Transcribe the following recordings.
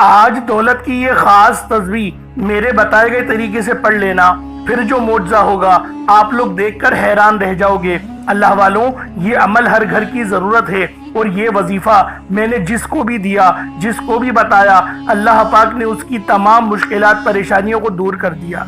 آج دولت کی یہ خاص تصویر میرے بتائے گئے طریقے سے پڑھ لینا، پھر جو معجزہ ہوگا آپ لوگ دیکھ کر حیران رہ جاؤ گے۔ اللہ والوں، یہ عمل ہر گھر کی ضرورت ہے، اور یہ وظیفہ میں نے جس کو بھی دیا، جس کو بھی بتایا، اللہ پاک نے اس کی تمام مشکلات پریشانیوں کو دور کر دیا۔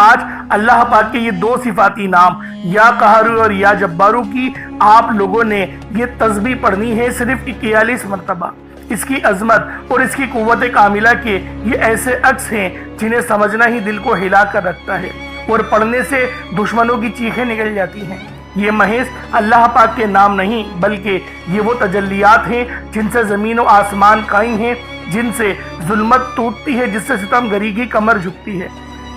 آج اللہ پاک کے یہ دو صفاتی نام یا قہار اور یا جبارو کی آپ لوگوں نے یہ تسبیح پڑھنی ہے صرف 41 مرتبہ۔ اس کی عظمت اور اس کی قوت کاملہ کے یہ ایسے عکس ہیں جنہیں سمجھنا ہی دل کو ہلا کر رکھتا ہے، اور پڑھنے سے دشمنوں کی چیخیں نکل جاتی ہیں۔ یہ محض اللہ پاک کے نام نہیں، بلکہ یہ وہ تجلیات ہیں جن سے زمین و آسمان قائم ہیں، جن سے ظلمت ٹوٹتی ہے، جس سے ستم گری کی کمر جھکتی ہے،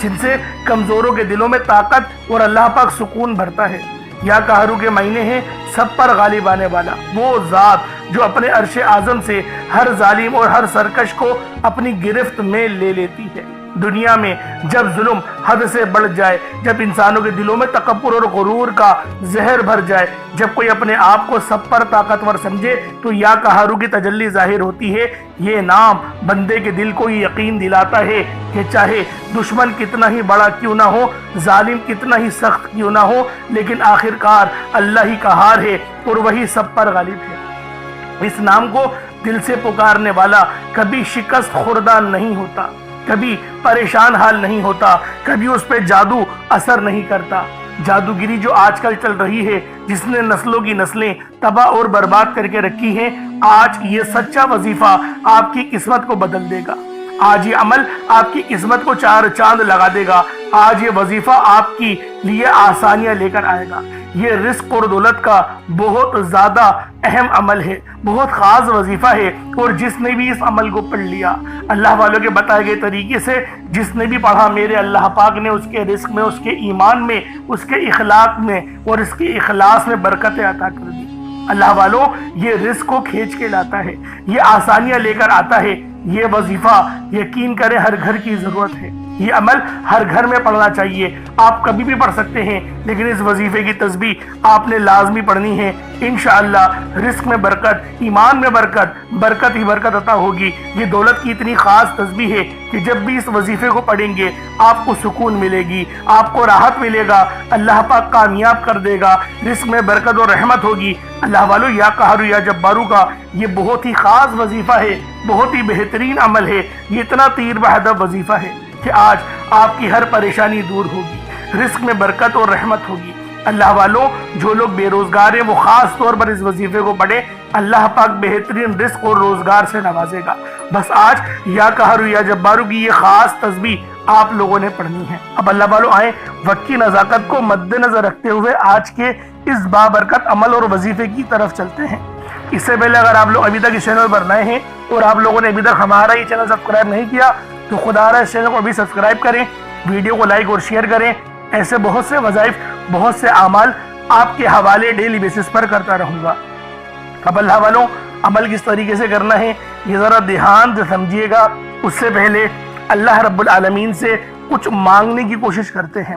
جن سے کمزوروں کے دلوں میں طاقت اور اللہ پاک سکون بھرتا ہے۔ یا قہرو کے معنی ہیں سب پر غالب آنے والا، وہ ذات جو اپنے عرش اعظم سے ہر ظالم اور ہر سرکش کو اپنی گرفت میں لے لیتی ہے۔ دنیا میں جب ظلم حد سے بڑھ جائے، جب انسانوں کے دلوں میں تکبر اور غرور کا زہر بھر جائے، جب کوئی اپنے آپ کو سب پر طاقتور سمجھے، تو یا قہرو کی تجلی ظاہر ہوتی ہے۔ یہ نام بندے کے دل کو یہ یقین دلاتا ہے کہ چاہے دشمن کتنا ہی بڑا کیوں نہ ہو، ظالم کتنا ہی سخت کیوں نہ ہو، لیکن آخرکار اللہ ہی قہار ہے اور وہی سب پر غالب ہے۔ اس نام کو دل سے پکارنے والا کبھی شکست خوردہ نہیں ہوتا، کبھی پریشان حال نہیں ہوتا، کبھی اس پہ جادو اثر نہیں کرتا۔ جادوگری جو آج کل چل رہی ہے، جس نے نسلوں کی نسلیں تباہ اور برباد کر کے رکھی ہیں، آج یہ سچا وظیفہ آپ کی قسمت کو بدل دے گا۔ آج یہ عمل آپ کی قسمت کو چار چاند لگا دے گا۔ آج یہ وظیفہ آپ کی لیے آسانیاں لے کر آئے گا۔ یہ رزق اور دولت کا بہت زیادہ اہم عمل ہے، بہت خاص وظیفہ ہے، اور جس نے بھی اس عمل کو پڑھ لیا اللہ والوں کے بتائے گئے طریقے سے، جس نے بھی پڑھا، میرے اللہ پاک نے اس کے رزق میں، اس کے ایمان میں، اس کے اخلاق میں اور اس کے اخلاص میں برکتیں عطا کر دی۔ اللہ والوں، یہ رزق کو کھینچ کے لاتا ہے، یہ آسانیاں لے کر آتا ہے۔ یہ وظیفہ یقین کریں ہر گھر کی ضرورت ہے۔ یہ عمل ہر گھر میں پڑھنا چاہیے۔ آپ کبھی بھی پڑھ سکتے ہیں، لیکن اس وظیفے کی تسبیح آپ نے لازمی پڑھنی ہے۔ انشاءاللہ رزق میں برکت، ایمان میں برکت، برکت ہی برکت عطا ہوگی۔ یہ دولت کی اتنی خاص تسبیح ہے کہ جب بھی اس وظیفے کو پڑھیں گے آپ کو سکون ملے گی، آپ کو راحت ملے گا، اللہ پاک کامیاب کر دے گا، رزق میں برکت اور رحمت ہوگی۔ اللہ والو، یا قہر یا جبارو کا یہ بہت ہی خاص وظیفہ ہے، بہت ہی بہترین عمل ہے۔ یہ اتنا تیر بہدف وظیفہ ہے کہ آج آپ کی ہر پریشانی دور ہوگی، رزق میں برکت اور رحمت ہوگی۔ اللہ والوں، جو لوگ بے روزگار ہیں وہ خاص طور پر اس وظیفے کو پڑھیں، اللہ پاک بہترین رزق اور روزگار سے نوازے گا۔ بس آج یا قہر یا جبارو کی یہ خاص تسبیح آپ لوگوں نے پڑھنی ہے۔ اب اللہ والوں آئیں، وقت کی نزاکت کو مد نظر رکھتے ہوئے آج کے اس بابرکت عمل اور وظیفے کی طرف چلتے ہیں۔ اس سے پہلے اگر آپ لوگ ابھی تک اس چینل پر نئے ہیں اور آپ لوگوں نے ابھی تک ہمارا یہ چینل سبسکرائب نہیں کیا، تو خدا رہا اس چینل کو ابھی سبسکرائب کریں، ویڈیو کو لائک اور شیئر کریں۔ ایسے بہت سے وظائف، بہت سے اعمال آپ کے حوالے ڈیلی بیسس پر کرتا رہوں گا۔ اب اللہ والوں، عمل کس طریقے سے کرنا ہے یہ ذرا دھیان سے سمجھیے گا۔ اس سے پہلے اللہ رب العالمین سے کچھ مانگنے کی کوشش کرتے ہیں،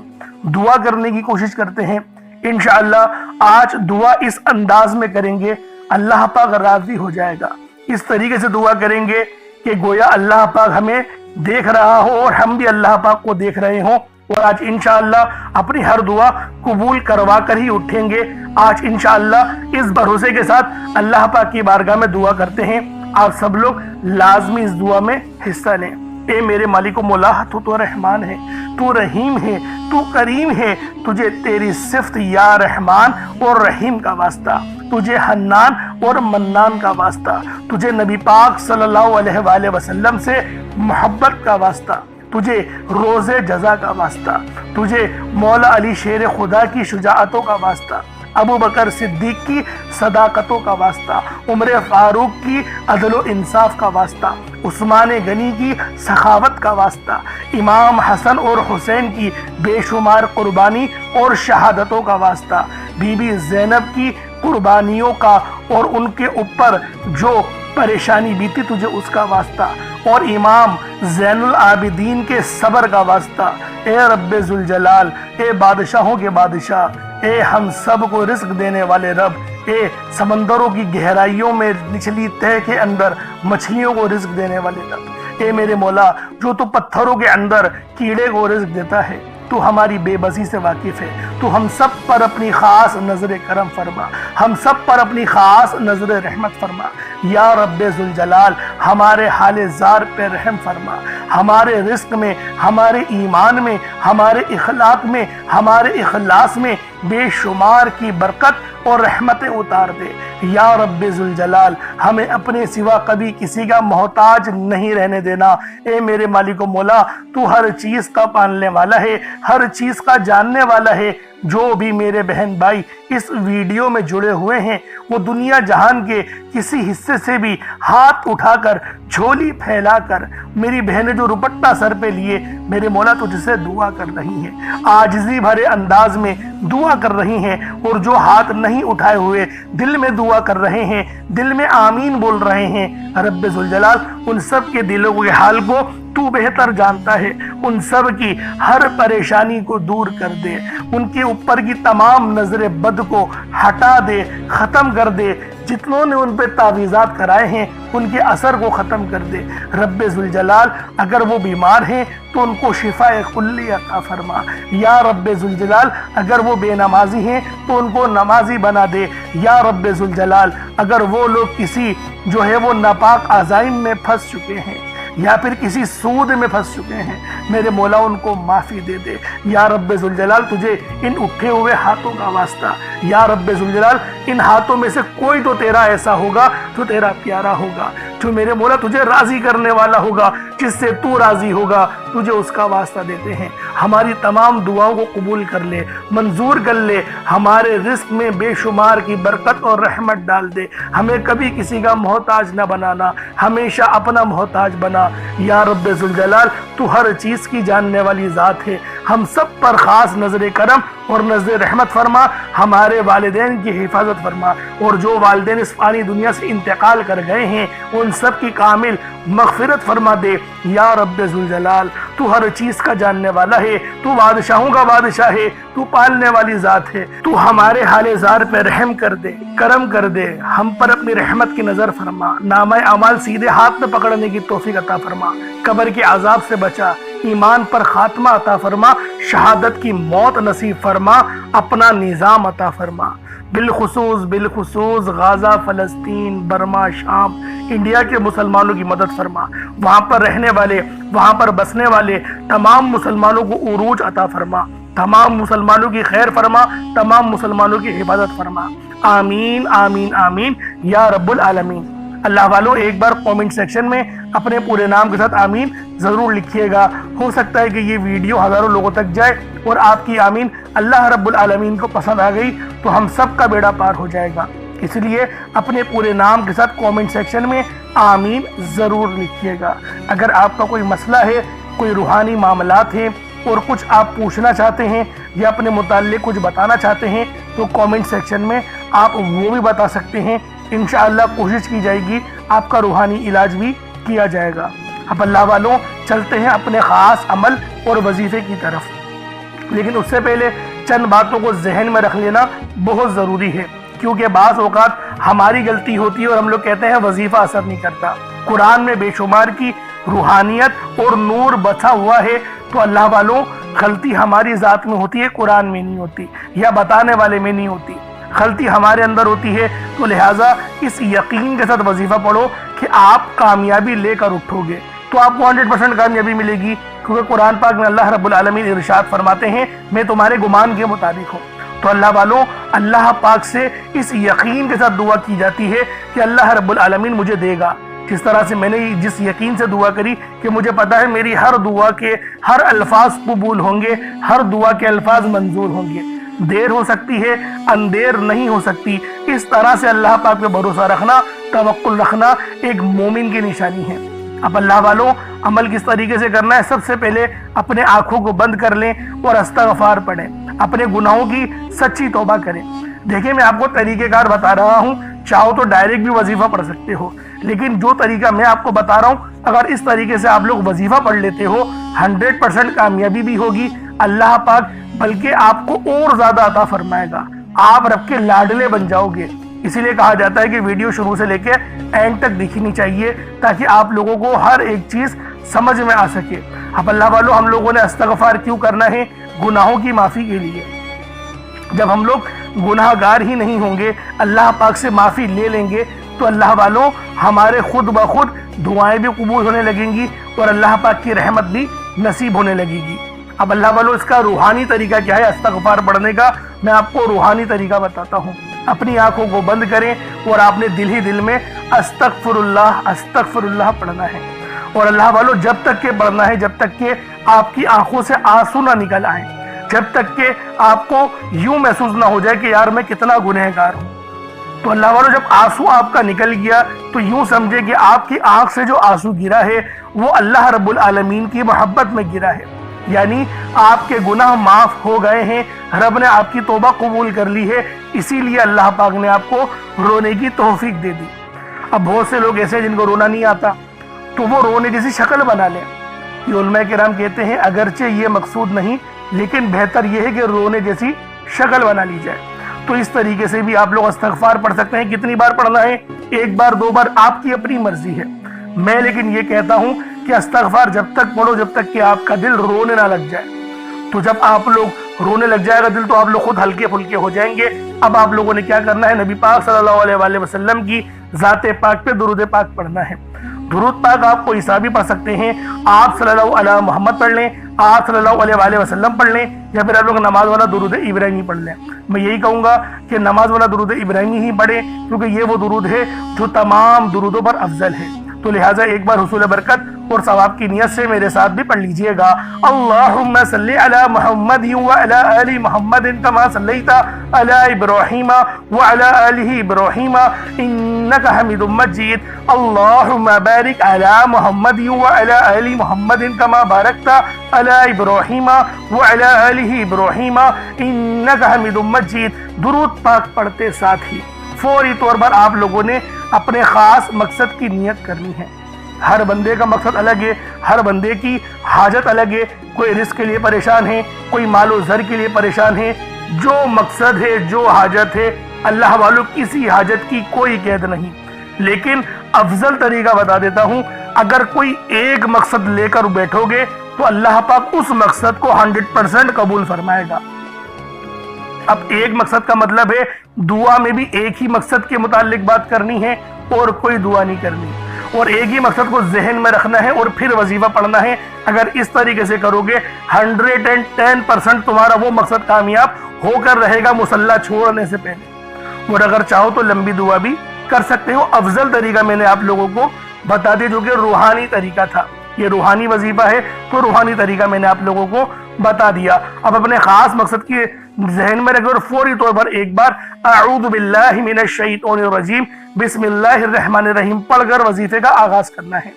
دعا کرنے کی کوشش کرتے ہیں۔ انشاءاللہ آج دعا اس انداز میں کریں گے، اللہ پاک راضی ہو جائے گا۔ اس طریقے سے دعا کریں گے کہ گویا اللہ پاک ہمیں دیکھ رہا ہو اور ہم بھی اللہ پاک کو دیکھ رہے ہوں، اور آج انشاءاللہ اپنی ہر دعا قبول کروا کر ہی اٹھیں گے۔ آج انشاءاللہ اس بھروسے کے ساتھ اللہ پاک کی بارگاہ میں دعا کرتے ہیں۔ آپ سب لوگ لازمی اس دعا میں حصہ لیں۔ اے میرے مالک و مولا، تو رحمان ہے، تو رحیم ہے، تو کریم ہے، تجھے تیری صفت یا رحمان اور رحیم کا واسطہ، تجھے حنان اور منان کا واسطہ، تجھے نبی پاک صلی اللہ علیہ وآلہ وسلم سے محبت کا واسطہ، تجھے روز جزا کا واسطہ، تجھے مولا علی شیر خدا کی شجاعتوں کا واسطہ، ابو بکر صدیق کی صداقتوں کا واسطہ، عمر فاروق کی عدل و انصاف کا واسطہ، عثمان غنی کی سخاوت کا واسطہ، امام حسن اور حسین کی بے شمار قربانی اور شہادتوں کا واسطہ، بی بی زینب کی قربانیوں کا اور ان کے اوپر جو پریشانی بیتی تجھے اس کا واسطہ، اور امام زین العابدین کے صبر کا واسطہ۔ اے رب ذوالجلال، اے بادشاہوں کے بادشاہ، اے ہم سب کو رزق دینے والے رب، اے سمندروں کی گہرائیوں میں نچلی تہہ کے اندر مچھلیوں کو رزق دینے والے رب، اے میرے مولا، جو تو پتھروں کے اندر کیڑے کو رزق دیتا ہے، تو ہماری بے بسی سے واقف ہے، تو ہم سب پر اپنی خاص نظر کرم فرما، ہم سب پر اپنی خاص نظر رحمت فرما۔ یا رب ذوالجلال، ہمارے حال زار پہ رحم فرما، ہمارے رزق میں، ہمارے ایمان میں، ہمارے اخلاق میں، ہمارے اخلاص میں بے شمار کی برکت اور رحمتیں اتار دے۔ یا رب ذوالجلال، ہمیں اپنے سوا کبھی کسی کا محتاج نہیں رہنے دینا۔ اے میرے مالک و مولا، تو ہر چیز کا پالنے والا ہے، ہر چیز کا جاننے والا ہے۔ جو بھی میرے بہن بھائی اس ویڈیو میں جڑے ہوئے ہیں، وہ دنیا جہان کے کسی حصے سے بھی ہاتھ اٹھا کر، جھولی پھیلا کر، میری بہنیں جو رپٹہ سر پہ لیے میرے مولا تجھ سے دعا کر رہی ہیں، عاجزی بھرے انداز میں دعا کر رہی ہیں، اور جو ہاتھ نہیں اٹھائے ہوئے دل میں دعا کر رہے ہیں، دل میں آمین بول رہے ہیں، رب ذوالجلال ان سب کے دلوں کے حال کو تو بہتر جانتا ہے، ان سب کی ہر پریشانی کو دور کر دے، ان کے اوپر کی تمام نظر بد کو ہٹا دے، ختم کر دے، جتنوں نے ان پہ تعویذات کرائے ہیں ان کے اثر کو ختم کر دے۔ رب ذوالجلال اگر وہ بیمار ہیں تو ان کو شفاء کلی عطا فرما۔ یا رب ذوالجلال اگر وہ بے نمازی ہیں تو ان کو نمازی بنا دے۔ یا رب ذوالجلال اگر وہ لوگ کسی جو ہے وہ ناپاک عزائم میں پھنس چکے ہیں یا پھر کسی سود میں پھنس چکے ہیں، میرے مولا ان کو معافی دے دے۔ یا رب ذوالجلال تجھے ان اٹھے ہوئے ہاتھوں کا واسطہ، یا رب ذوالجلال ان ہاتھوں میں سے کوئی تو تیرا ایسا ہوگا جو تیرا پیارا ہوگا، جو میرے مولا تجھے راضی کرنے والا ہوگا، جس سے تو راضی ہوگا، تجھے اس کا واسطہ دیتے ہیں۔ ہماری تمام دعاؤں کو قبول کر لے، منظور کر لے، ہمارے رزق میں بے شمار کی برکت اور رحمت ڈال دے، ہمیں کبھی کسی کا محتاج نہ بنانا، ہمیشہ اپنا محتاج بنا۔ یا رب ذوالجلال تو ہر چیز کی جاننے والی ذات ہے، ہم سب پر خاص نظر کرم اور نظر رحمت فرما، ہمارے والدین کی حفاظت فرما، اور جو والدین اس فانی دنیا سے انتقال کر گئے ہیں ان سب کی کامل مغفرت فرما دے۔ یا رب ذوالجلال تو ہر چیز کا جاننے والا ہے، تو بادشاہوں کا بادشاہ ہے، تو پالنے والی ذات ہے، تو ہمارے حال زار پہ رحم کر دے، کرم کر دے، ہم پر اپنی رحمت کی نظر فرما، نامہ اعمال سیدھے ہاتھ میں پکڑنے کی توفیق عطا فرما، قبر کے عذاب سے بچا، ایمان پر خاتمہ عطا فرما، شہادت کی موت نصیب فرما، اپنا نظام عطا فرما۔ بالخصوص غازہ، فلسطین، برما، شام، انڈیا کے مسلمانوں کی مدد فرما، وہاں پر رہنے والے، وہاں پر بسنے والے تمام مسلمانوں کو عروج عطا فرما، تمام مسلمانوں کی خیر فرما، تمام مسلمانوں کی حفاظت فرما۔ آمین آمین آمین یا رب العالمین۔ اللہ والوں ایک بار کومنٹ سیکشن میں اپنے پورے نام کے ساتھ آمین ضرور لکھیے گا، ہو سکتا ہے کہ یہ ویڈیو ہزاروں لوگوں تک جائے اور آپ کی آمین اللہ رب العالمین کو پسند آ گئی تو ہم سب کا بیڑا پار ہو جائے گا۔ اس لیے اپنے پورے نام کے ساتھ کومنٹ سیکشن میں آمین ضرور لکھیے گا۔ اگر آپ کا کوئی مسئلہ ہے، کوئی روحانی معاملات ہیں اور کچھ آپ پوچھنا چاہتے ہیں یا اپنے متعلق کچھ بتانا چاہتے ہیں تو کومنٹ سیکشن میں آپ وہ بھی بتا سکتے ہیں، انشاءاللہ کوشش کی جائے گی آپ کا روحانی علاج بھی کیا جائے گا۔ اب اللہ والوں چلتے ہیں اپنے خاص عمل اور وظیفے کی طرف، لیکن اس سے پہلے چند باتوں کو ذہن میں رکھ لینا بہت ضروری ہے، کیونکہ بعض اوقات ہماری غلطی ہوتی ہے اور ہم لوگ کہتے ہیں وظیفہ اثر نہیں کرتا۔ قرآن میں بے شمار کی روحانیت اور نور بسا ہوا ہے، تو اللہ والوں غلطی ہماری ذات میں ہوتی ہے، قرآن میں نہیں ہوتی یا بتانے والے میں نہیں ہوتی، غلطی ہمارے اندر ہوتی ہے۔ تو لہٰذا اس یقین کے ساتھ وظیفہ پڑھو کہ آپ کامیابی لے کر اٹھو گے تو آپ کو 100% کامیابی ملے گی، کیونکہ قرآن پاک میں اللہ رب العالمین ارشاد فرماتے ہیں میں تمہارے گمان کے مطابق ہوں۔ تو اللہ والوں اللہ پاک سے اس یقین کے ساتھ دعا کی جاتی ہے کہ اللہ رب العالمین مجھے دے گا، جس طرح سے میں نے جس یقین سے دعا کری کہ مجھے پتا ہے میری ہر دعا کے ہر الفاظ قبول ہوں گے، ہر دعا کے الفاظ منظور ہوں گے، دیر ہو سکتی ہے اندیر نہیں ہو سکتی۔ اس طرح سے اللہ پاک پہ بھروسہ رکھنا، توکل رکھنا ایک مومن کی نشانی ہے۔ اب اللہ والوں عمل کس طریقے سے کرنا ہے؟ سب سے پہلے اپنے آنکھوں کو بند کر لیں اور استغفار پڑھیں، اپنے گناہوں کی سچی توبہ کریں۔ دیکھیں میں آپ کو طریقہ کار بتا رہا ہوں، چاہو تو ڈائریکٹ بھی وظیفہ پڑھ سکتے ہو، لیکن جو طریقہ میں آپ کو بتا رہا ہوں اگر اس طریقے سے آپ لوگ وظیفہ پڑھ لیتے ہو 100% کامیابی بھی ہوگی، اللہ پاک بلکہ آپ کو اور زیادہ عطا فرمائے گا، آپ رب کے لاڈلے بن جاؤ گے۔ اسی لیے کہا جاتا ہے کہ ویڈیو شروع سے لے کے اینڈ تک دیکھنی چاہیے تاکہ آپ لوگوں کو ہر ایک چیز سمجھ میں آ سکے۔ اب اللہ والوں، ہم لوگوں نے استغفار کیوں کرنا ہے؟ گناہوں کی معافی کے لیے۔ جب ہم لوگ گناہ گار ہی نہیں ہوں گے، اللہ پاک سے معافی لے لیں گے، تو اللہ والوں ہمارے خود بخود دعائیں بھی قبول ہونے لگیں گی اور اللہ پاک کی رحمت بھی نصیب ہونے لگے گی۔ اب اللہ والوں، اس کا روحانی طریقہ کیا ہے استغفار پڑھنے کا؟ میں آپ کو روحانی طریقہ بتاتا ہوں۔ اپنی آنکھوں کو بند کریں اور آپ نے دل ہی دل میں استغفر اللہ پڑھنا ہے۔ اور اللہ والوں، جب تک کہ پڑھنا ہے، جب تک کہ آپ کی آنکھوں سے آنسو نہ نکل آئیں، جب تک کہ آپ کو یوں محسوس نہ ہو جائے کہ یار میں کتنا گنہگار ہوں۔ تو اللہ والوں، جب آنسو آپ کا نکل گیا تو یوں سمجھے کہ آپ کی آنکھ سے جو آنسو گرا ہے وہ اللہ رب العالمین کی محبت میں گرا ہے، یعنی آپ کے گناہ معاف ہو گئے ہیں، رب نے آپ کی توبہ قبول کر لی ہے، اسی لیے اللہ پاک نے آپ کو رونے کی توفیق دے دی۔ اب بہت سے لوگ ایسے ہیں جن کو رونا نہیں آتا، تو وہ رونے جیسی شکل بنا لیں۔ یہ علماء کرام کہتے ہیں اگرچہ یہ مقصود نہیں، لیکن بہتر یہ ہے کہ رونے جیسی شکل بنا لی جائے۔ تو اس طریقے سے بھی آپ لوگ استغفار پڑھ سکتے ہیں۔ کتنی بار پڑھنا ہے؟ 1 بار 2 بار، آپ کی اپنی مرضی ہے۔ میں لیکن یہ کہتا ہوں کہ استغفار جب تک پڑھو جب تک کہ آپ کا دل رونے نہ لگ جائے۔ تو جب آپ لوگ رونے لگ جائے گا دل، تو آپ لوگ خود ہلکے پھلکے ہو جائیں گے۔ اب آپ لوگوں نے کیا کرنا ہے؟ نبی پاک صلی اللہ علیہ وآلہ وسلم کی ذات پاک پہ درود پاک پڑھنا ہے۔ درود پاک آپ کو عیسیٰ بھی پڑھ سکتے ہیں، آپ صلی اللہ علیہ محمد پڑھ لیں، آپ صلی اللہ علیہ وآلہ وسلم پڑھ لیں، یا پھر آپ لوگ نماز والا درود ابراہیمی پڑھ لیں۔ میں یہی کہوں گا کہ نماز والا درود ابراہیمی ہی پڑھیں، کیونکہ یہ وہ درود ہے جو تمام درودوں پر افضل ہے۔ تو لہٰذا ایک بار حصول برکت اور ثواب کی نیت سے میرے ساتھ بھی پڑھ لیجئے گا۔ اللہم صلی علی محمد وعلی آل محمد کما صلیت علی ابراہیم وعلی آل ابراہیم انک حمید مجید۔ اللہم بارک علی محمد وعلی آل محمد کما بارکت علی ابراہیم وعلی آل ابراہیم انک حمید مجید۔ درود پاک پڑھتے ساتھ ہی فوری طور پر آپ لوگوں نے اپنے خاص مقصد کی نیت کرنی ہے۔ ہر بندے کا مقصد الگ ہے، ہر بندے کی حاجت الگ ہے۔ کوئی رزق کے لیے پریشان ہے، کوئی مال و زر کے لیے پریشان ہے۔ جو مقصد ہے، جو حاجت ہے، اللہ والوں کسی حاجت کی کوئی قید نہیں، لیکن افضل طریقہ بتا دیتا ہوں۔ اگر کوئی ایک مقصد لے کر بیٹھو گے تو اللہ پاک اس مقصد کو 100% قبول فرمائے گا۔ اب ایک مقصد کا مطلب ہے دعا میں بھی ایک ہی مقصد کے متعلق بات کرنی ہے اور کوئی دعا نہیں کرنی، اور ایک ہی مقصد کو ذہن میں رکھنا ہے اور پھر وظیفہ پڑھنا ہے۔ اگر اس طریقے سے کرو گے 110% تمہارا وہ مقصد کامیاب ہو کر رہے گا مصلی چھوڑنے سے پہلے۔ اور اگر چاہو تو لمبی دعا بھی کر سکتے ہو۔ افضل طریقہ میں نے آپ لوگوں کو بتا دیا جو کہ روحانی طریقہ تھا۔ یہ روحانی وظیفہ ہے تو روحانی طریقہ میں نے آپ لوگوں کو بتا دیا۔ اب اپنے خاص مقصد کی ذہن میں رکھیں اور فوری طور پر ایک بار اعوذ باللہ من الشیطان الرجیم بسم اللہ الرحمن الرحیم پڑھ کر وظیفے کا آغاز کرنا ہے۔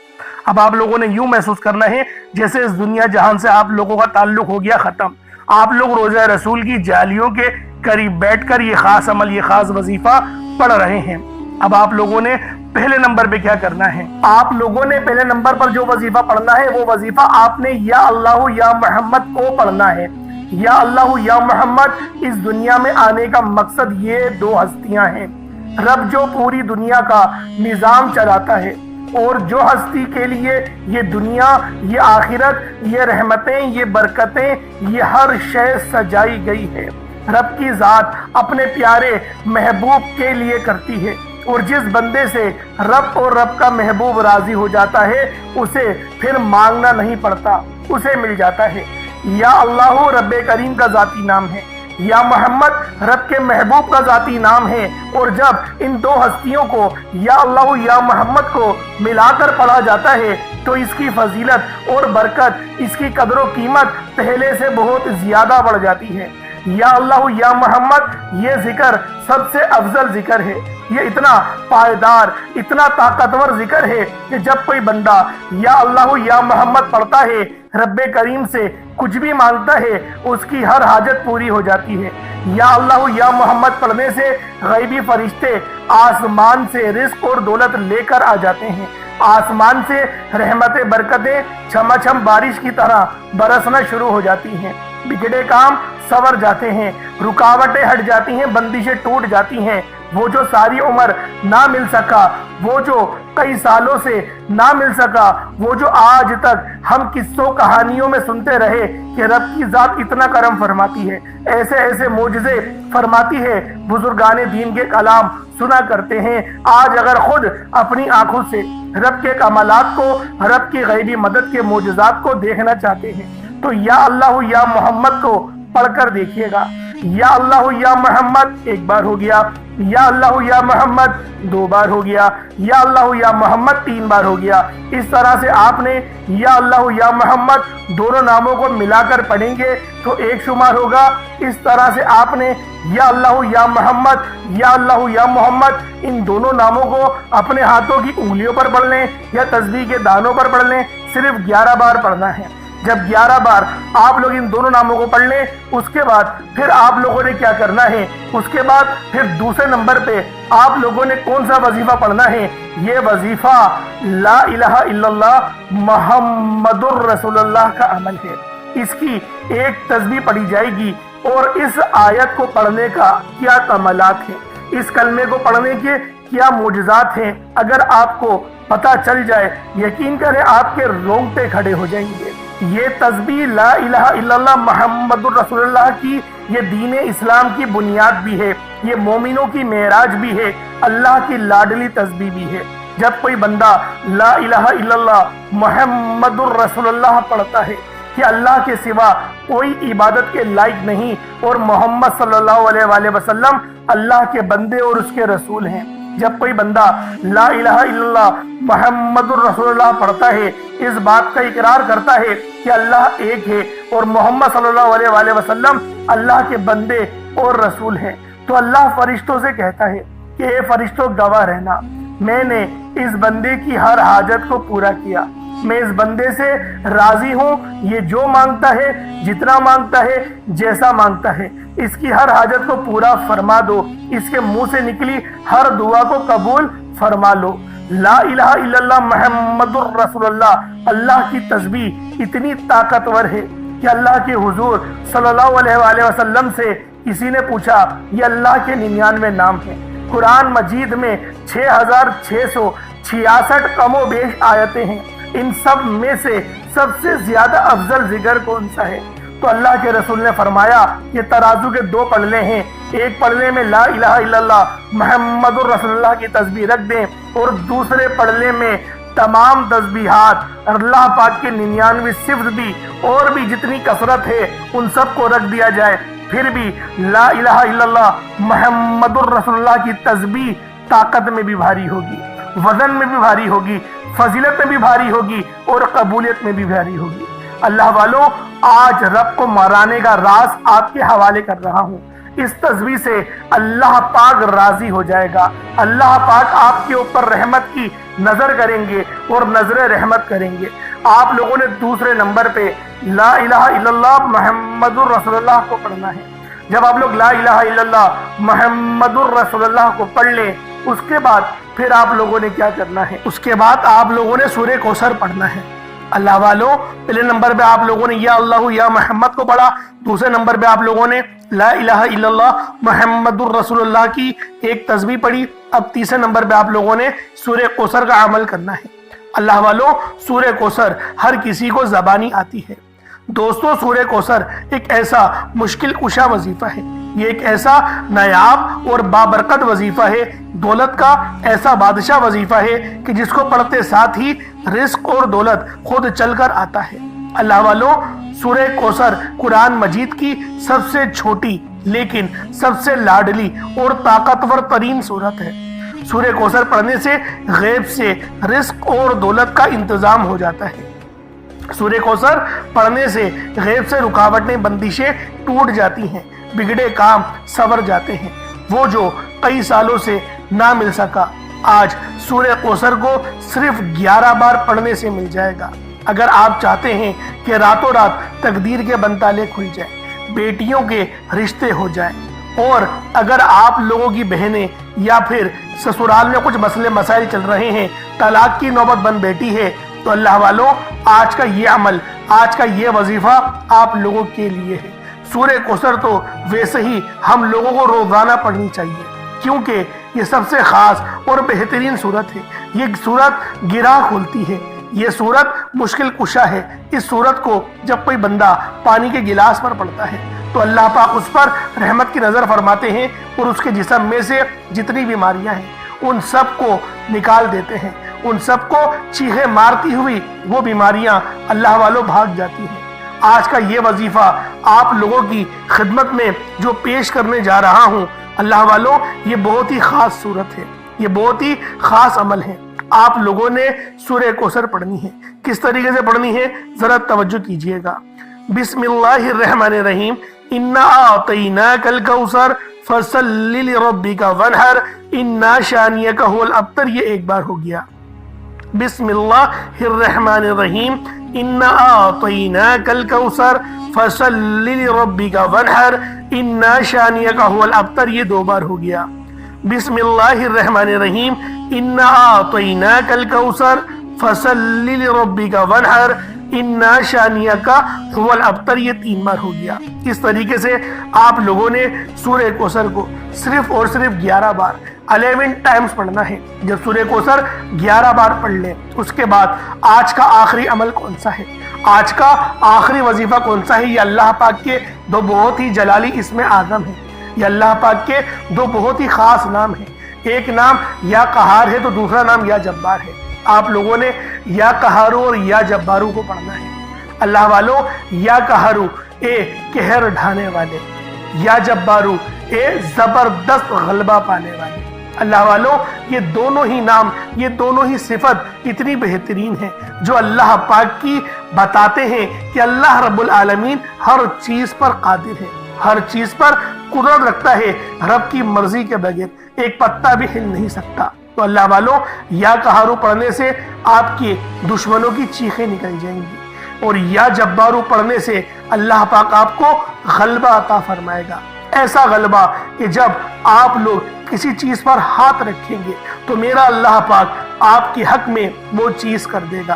اب آپ لوگوں نے یوں محسوس کرنا ہے جیسے اس دنیا جہان سے آپ لوگوں کا تعلق ہو گیا ختم۔ آپ لوگ روزہ رسول کی جالیوں کے قریب بیٹھ کر یہ خاص عمل، یہ خاص وظیفہ پڑھ رہے ہیں۔ اب آپ لوگوں نے پہلے نمبر پہ کیا کرنا ہے؟ آپ لوگوں نے پہلے نمبر پر جو وظیفہ پڑھنا ہے وہ وظیفہ آپ نے یا اللہ یا محمد کو پڑھنا ہے۔ یا اللہ یا محمد، اس دنیا میں آنے کا مقصد یہ 2 ہستیاں ہیں۔ رب جو پوری دنیا کا نظام چلاتا ہے، اور جو ہستی کے لیے یہ دنیا، یہ آخرت، یہ رحمتیں، یہ برکتیں، یہ ہر شے سجائی گئی ہے، رب کی ذات اپنے پیارے محبوب کے لیے کرتی ہے۔ اور جس بندے سے رب اور رب کا محبوب راضی ہو جاتا ہے اسے پھر مانگنا نہیں پڑتا، اسے مل جاتا ہے۔ یا اللہ رب کریم کا ذاتی نام ہے، یا محمد رب کے محبوب کا ذاتی نام ہے، اور جب ان 2 ہستیوں کو یا اللہ یا محمد کو ملا کر پڑھا جاتا ہے تو اس کی فضیلت اور برکت، اس کی قدر و قیمت پہلے سے بہت زیادہ بڑھ جاتی ہے۔ یا اللہ یا محمد یہ ذکر سب سے افضل ذکر ہے، یہ اتنا پائیدار، اتنا طاقتور ذکر ہے کہ جب کوئی بندہ یا اللہ یا محمد پڑھتا ہے، رب کریم سے کچھ بھی مانگتا ہے، اس کی ہر حاجت پوری ہو جاتی ہے۔ یا اللہ یا محمد پڑھنے سے غیبی فرشتے آسمان سے رزق اور دولت لے کر آ جاتے ہیں، آسمان سے رحمت برکتیں چھما چھم بارش کی طرح برسنا شروع ہو جاتی ہیں، بگڑے کام سنور جاتے ہیں، رکاوٹیں ہٹ جاتی ہیں، بندشیں ٹوٹ جاتی ہیں، وہ جو ساری عمر نہ مل سکا، وہ جو کئی سالوں سے نہ مل سکا، وہ جو آج تک ہم قصوں کہانیوں میں سنتے رہے کہ رب کی ذات اتنا کرم فرماتی ہے، ایسے ایسے معجزے فرماتی ہے، بزرگان دین کے کلام سنا کرتے ہیں۔ آج اگر خود اپنی آنکھوں سے رب کے کمالات کو، رب کی غیبی مدد کے معجزات کو دیکھنا چاہتے ہیں تو یا اللہ یا محمد کو پڑھ کر دیکھیے گا۔ یا اللہ یا محمد ایک بار ہو گیا، یا اللہ یا محمد دو بار ہو گیا، یا اللہ یا محمد تین بار ہو گیا۔ اس طرح سے آپ نے یا اللہ یا محمد دونوں ناموں کو ملا کر پڑھیں گے تو ایک شمار ہوگا۔ اس طرح سے آپ نے یا اللہ یا محمد، یا اللہ یا محمد ان دونوں ناموں کو اپنے ہاتھوں کی انگلیوں پر پڑھ لیں یا تسبیح کے دانوں پر پڑھ لیں، صرف 11 بار پڑھنا ہے۔ جب 11 بار آپ لوگ ان دونوں ناموں کو پڑھ لیں، اس کے بعد پھر آپ لوگوں نے کیا کرنا ہے، اس کے بعد پھر دوسرے نمبر پہ آپ لوگوں نے کون سا وظیفہ پڑھنا ہے؟ یہ وظیفہ لا الہ الا اللہ محمد الرسول اللہ کا عمل ہے۔ اس کی ایک تسبیح پڑھی جائے گی اور اس آیت کو پڑھنے کا کیا کمالات ہیں، اس کلمے کو پڑھنے کے کیا معجزات ہیں، اگر آپ کو پتہ چل جائے یقین کریں آپ کے رونگٹے کھڑے ہو جائیں گے۔ یہ تسبیح لا الہ الا اللہ محمد الرسول اللہ کی یہ دین اسلام کی بنیاد بھی ہے، یہ مومنوں کی معراج بھی ہے، اللہ کی لاڈلی تسبیح بھی ہے۔ جب کوئی بندہ لا الہ الا اللہ محمد الرسول اللہ پڑھتا ہے کہ اللہ کے سوا کوئی عبادت کے لائق نہیں اور محمد صلی اللہ علیہ وآلہ وسلم اللہ کے بندے اور اس کے رسول ہیں، جب کوئی بندہ لا الہ الا اللہ محمد الرسول اللہ پڑھتا ہے، اس بات کا اقرار کرتا ہے کہ اللہ ایک ہے اور محمد صلی اللہ علیہ وآلہ وسلم اللہ کے بندے اور رسول ہیں، تو اللہ فرشتوں سے کہتا ہے کہ اے فرشتوں گواہ رہنا، میں نے اس بندے کی ہر حاجت کو پورا کیا، میں اس بندے سے راضی ہوں، یہ جو مانگتا ہے، جتنا مانگتا ہے، جیسا مانگتا ہے، اس کی ہر حاجت کو پورا فرما دو، اس کے منہ سے نکلی ہر دعا کو قبول فرما لو۔ لا الہ الا اللہ محمد الرسول اللہ، اللہ کی تسبیح اتنی طاقتور ہے کہ اللہ کے حضور صلی اللہ علیہ وآلہ وسلم سے کسی نے پوچھا، یہ اللہ کے 99 نام ہیں، قرآن مجید میں 6666 کم و بیش آیتیں ہیں، ان سب میں سے سب سے زیادہ افضل ذکر کون سا ہے؟ تو اللہ کے رسول نے فرمایا یہ ترازو کے 2 پلڑے ہیں، ایک پلڑے میں لا الہ الا اللہ محمد الرسول اللہ کی تسبیح رکھ دیں اور دوسرے پلڑے میں تمام تسبیحات اللہ پاک کے 99 صفت بھی اور بھی جتنی کثرت ہے ان سب کو رکھ دیا جائے، پھر بھی لا الہ الا اللہ محمد الرسول اللہ کی تسبیح طاقت میں بھی بھاری ہوگی، وزن میں بھی بھاری ہوگی، فضیلت میں بھی بھاری ہوگی اور قبولیت میں بھی بھاری ہوگی۔ اللہ والوں، آج رب کو مرانے کا راز آپ کے حوالے کر رہا ہوں۔ اس تسبیح سے اللہ پاک راضی ہو جائے گا، اللہ پاک آپ کے اوپر رحمت کی نظر کریں گے اور نظر رحمت کریں گے۔ آپ لوگوں نے دوسرے نمبر پہ لا الہ الا اللہ محمد الرسول اللہ کو پڑھنا ہے۔ جب آپ لوگ لا الہ الا اللہ محمد الرسول اللہ کو پڑھ لیں، اس کے بعد پھر آپ لوگوں نے کیا کرنا ہے؟ اس کے بعد آپ لوگوں نے سورہ کوثر پڑھنا ہے۔ اللہ والوں، پہلے نمبر پہ آپ لوگوں نے یا اللہ یا محمد کو پڑھا، دوسرے نمبر پہ آپ لوگوں نے لا الہ الا اللہ محمد الرسول اللہ کی ایک تسبیح پڑھی، اب تیسرے نمبر پہ آپ لوگوں نے سورہ کوثر کا عمل کرنا ہے۔ اللہ والوں، سورہ کوثر ہر کسی کو زبانی آتی ہے۔ دوستو، سورہ کوثر ایک ایسا مشکل کشا وظیفہ ہے، یہ ایک ایسا نایاب اور بابرکت وظیفہ ہے، دولت کا ایسا بادشاہ وظیفہ ہے کہ جس کو پڑھتے ساتھ ہی رزق اور دولت خود چل کر آتا ہے۔ اللہ والوں، سورہ کوثر قرآن مجید کی سب سے چھوٹی لیکن سب سے لاڈلی اور طاقتور ترین سورت ہے۔ سورہ کوثر پڑھنے سے غیب سے رزق اور دولت کا انتظام ہو جاتا ہے۔ سورہ کوثر پڑھنے سے غیب سے رکاوٹیں، بندشیں ٹوٹ جاتی ہیں، بگڑے کام سنور جاتے ہیں۔ وہ جو کئی سالوں سے نہ مل سکا، آج سورہ کوثر کو صرف 11 بار پڑھنے سے مل جائے گا۔ اگر آپ چاہتے ہیں کہ راتوں رات تقدیر کے بنتالے کھل جائیں، بیٹیوں کے رشتے ہو جائیں، اور اگر آپ لوگوں کی بہنیں یا پھر سسرال میں کچھ مسئلے مسائل چل رہے ہیں، طلاق کی نوبت بن بیٹھی ہے، تو اللہ والوں، آج کا یہ عمل، آج کا یہ وظیفہ آپ لوگوں کے لیے ہے۔ سورہ کوثر تو ویسے ہی ہم لوگوں کو روزانہ پڑھنی چاہیے، کیونکہ یہ سب سے خاص اور بہترین صورت ہے۔ یہ صورت گرہ کھولتی ہے، یہ صورت مشکل کشا ہے۔ اس صورت کو جب کوئی بندہ پانی کے گلاس پر پڑتا ہے تو اللہ پاک اس پر رحمت کی نظر فرماتے ہیں اور اس کے جسم میں سے جتنی بیماریاں ہیں ان سب کو نکال دیتے ہیں، ان سب کو چیخیں مارتی ہوئی وہ بیماریاں اللہ والوں بھاگ جاتی ہیں۔ آج کا یہ وظیفہ آپ لوگوں کی خدمت میں جو پیش کرنے جا رہا ہوں اللہ والوں، یہ بہت ہی خاص صورت ہے، یہ بہت ہی خاص عمل ہے۔ آپ لوگوں نے سورہ کوثر پڑھنی ہے۔ کس طریقے سے پڑھنی ہے ذرا توجہ کیجئے گا۔ بسم اللہ الرحمن الرحیم، انا اعطیناک الکوثر فصلی لربک وانحر انا شانیک هو الابتر، یہ ایک بار ہو گیا۔ بسم اللہ الرحمن الرحیم، انا اعطیناک الکوثر فصلی لربک وانحر انا شانیک هو الابتر، یہ دو بار ہو گیا۔ بسم اللہ الرحمن الرحیم، انا اعطیناک الکوثر فصلی لربک وانحر انا شانیک هو الابتر، یہ تین بار ہو گیا۔ اس طریقے سے آپ لوگوں نے سورہ کوثر کو صرف اور صرف 11 بار 11 ٹائمز پڑھنا ہے۔ جب سورہ کوثر 11 بار پڑھ لیں اس کے بعد آج کا آخری عمل کون سا ہے، آج کا آخری وظیفہ کون سا ہے، یہ اللہ پاک کے دو بہت ہی جلالی اسم اعظم ہیں، یہ اللہ پاک کے دو بہت ہی خاص نام ہیں۔ ایک نام یا قہار ہے تو دوسرا نام یا جبار ہے۔ آپ لوگوں نے یا قہارو اور یا جبارو کو پڑھنا ہے۔ اللہ والوں، یا قہارو اے قہر ڈھانے والے، یا جبارو اے زبردست غلبہ پانے والے۔ اللہ والوں، یہ دونوں ہی نام، یہ دونوں ہی صفت اتنی بہترین ہیں جو اللہ پاک کی بتاتے ہیں کہ اللہ رب العالمین ہر چیز پر قادر ہے، ہر چیز پر قدرت رکھتا ہے، رب کی مرضی کے بغیر ایک پتا بھی ہل نہیں سکتا۔ تو اللہ والوں، یا قہارو پڑھنے سے آپ کے دشمنوں کی چیخیں نکل جائیں گی، اور یا جبارو پڑھنے سے اللہ پاک آپ کو غلبہ عطا فرمائے گا، ایسا غلبہ کہ جب آپ لوگ کسی چیز پر ہاتھ رکھیں گے تو میرا اللہ پاک آپ کے حق میں وہ چیز کر دے گا۔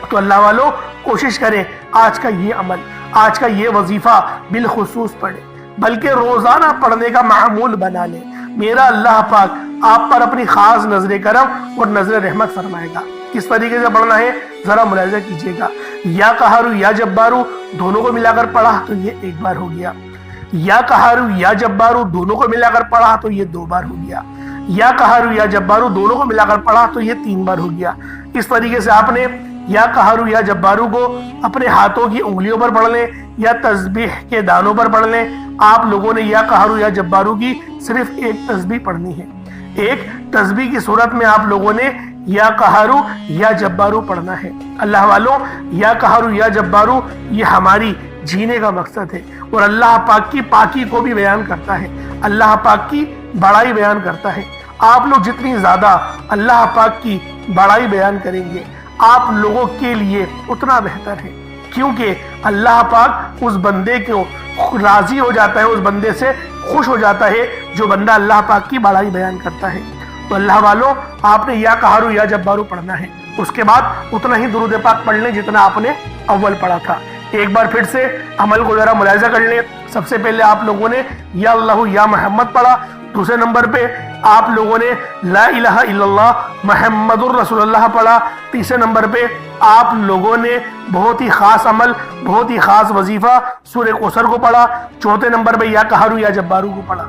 تو اللہ والوں، کوشش کریں آج کا یہ عمل، آج کا یہ وظیفہ بالخصوص پڑھیں، بلکہ روزانہ پڑھنے کا معمول بنا لیں۔ میرا اللہ پاک آپ پر اپنی خاص نظر کرم اور نظر رحمت فرمائے گا۔ کس طریقے سے پڑھنا ہے ذرا ملاحظہ کیجئے گا۔ یا قہارو یا جبارو دونوں کو ملا کر پڑھا تو یہ ایک بار ہو گیا، یا قہارو یا جبارو دونوں کو ملا کر پڑھا تو یہ دو بار ہو گیا، یا قہارو یا جبارو دونوں کو ملا کر پڑھا تو یہ تین بار ہو گیا۔ اس طریقے سے آپ نے یا قہارو یا جبارو کو اپنے ہاتھوں کی انگلیوں پر پڑھ لیں یا تسبیح کے دانوں پر پڑھ لیں۔ آپ لوگوں نے یا قہارو یا جبارو کی صرف ایک تسبیح پڑھنی ہے۔ ایک تسبیح کی صورت میں آپ لوگوں نے یا قہارو یا جبارو پڑھنا ہے۔ اللہ والوں، یا قہارو یا جبارو یہ ہماری جینے کا مقصد ہے اور اللہ پاک کی پاکی کو بھی بیان کرتا ہے، اللہ پاک کی بڑائی بیان کرتا ہے۔ آپ لوگ جتنی زیادہ اللہ پاک کی بڑائی بیان کریں گے آپ لوگوں کے لیے اتنا بہتر ہے، کیونکہ اللہ پاک اس بندے کو راضی ہو جاتا ہے، اس بندے سے خوش ہو جاتا ہے جو بندہ اللہ پاک کی بڑائی بیان کرتا ہے۔ تو اللہ والوں، آپ نے یا قہارو یا جبارو پڑھنا ہے، اس کے بعد اتنا ہی درود پاک پڑھ لیں جتنا آپ نے اول پڑھا تھا۔ ایک بار پھر سے عمل کو ذرا ملاحظہ کر لیں۔ سب سے پہلے آپ لوگوں نے یا اللہ یا محمد پڑھا، دوسرے نمبر پہ آپ لوگوں نے لا الہ الا اللہ محمد الرسول اللہ پڑھا، تیسرے نمبر پہ آپ لوگوں نے بہت ہی خاص عمل، بہت ہی خاص وظیفہ سورہ کوثر کو پڑھا، چوتھے نمبر پہ یا قہارو یا جبارو کو پڑھا۔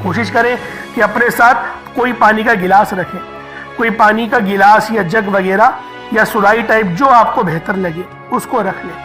کوشش کریں کہ اپنے ساتھ کوئی پانی کا گلاس رکھیں، کوئی پانی کا گلاس یا جگ وغیرہ یا سرائی ٹائپ جو آپ کو بہتر لگے اس کو رکھ لیں،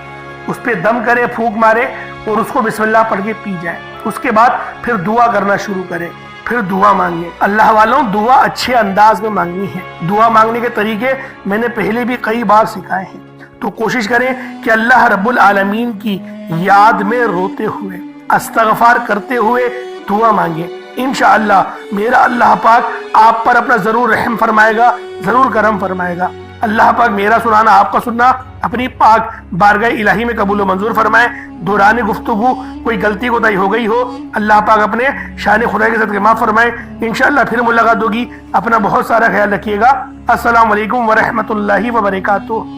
اس پہ دم کریں، پھونک مارے اور اس کو بسم اللہ پڑھ کے پی جائیں۔ اس کے بعد پھر دعا کرنا شروع کریں، پھر دعا مانگیں۔ اللہ والوں، دعا اچھے انداز میں مانگنی ہے۔ دعا مانگنے کے طریقے میں نے پہلے بھی کئی بار سکھائے ہیں، تو کوشش کریں کہ اللہ رب العالمین کی یاد میں روتے ہوئے، استغفار کرتے ہوئے دعا مانگیں۔ انشاءاللہ میرا اللہ پاک آپ پر اپنا ضرور رحم فرمائے گا، ضرور کرم فرمائے گا۔ اللہ پاک میرا سنانا، آپ کا سننا اپنی پاک بارگاہ الہی میں قبول و منظور فرمائے۔ دوران گفتگو کوئی غلطی کوتاہی ہو گئی ہو، اللہ پاک اپنے شان خدا کے صدقے معاف فرمائے۔ انشاءاللہ پھر ملاقات ہوگی۔ اپنا بہت سارا خیال رکھیے گا۔ السلام علیکم ورحمۃ اللہ وبرکاتہ۔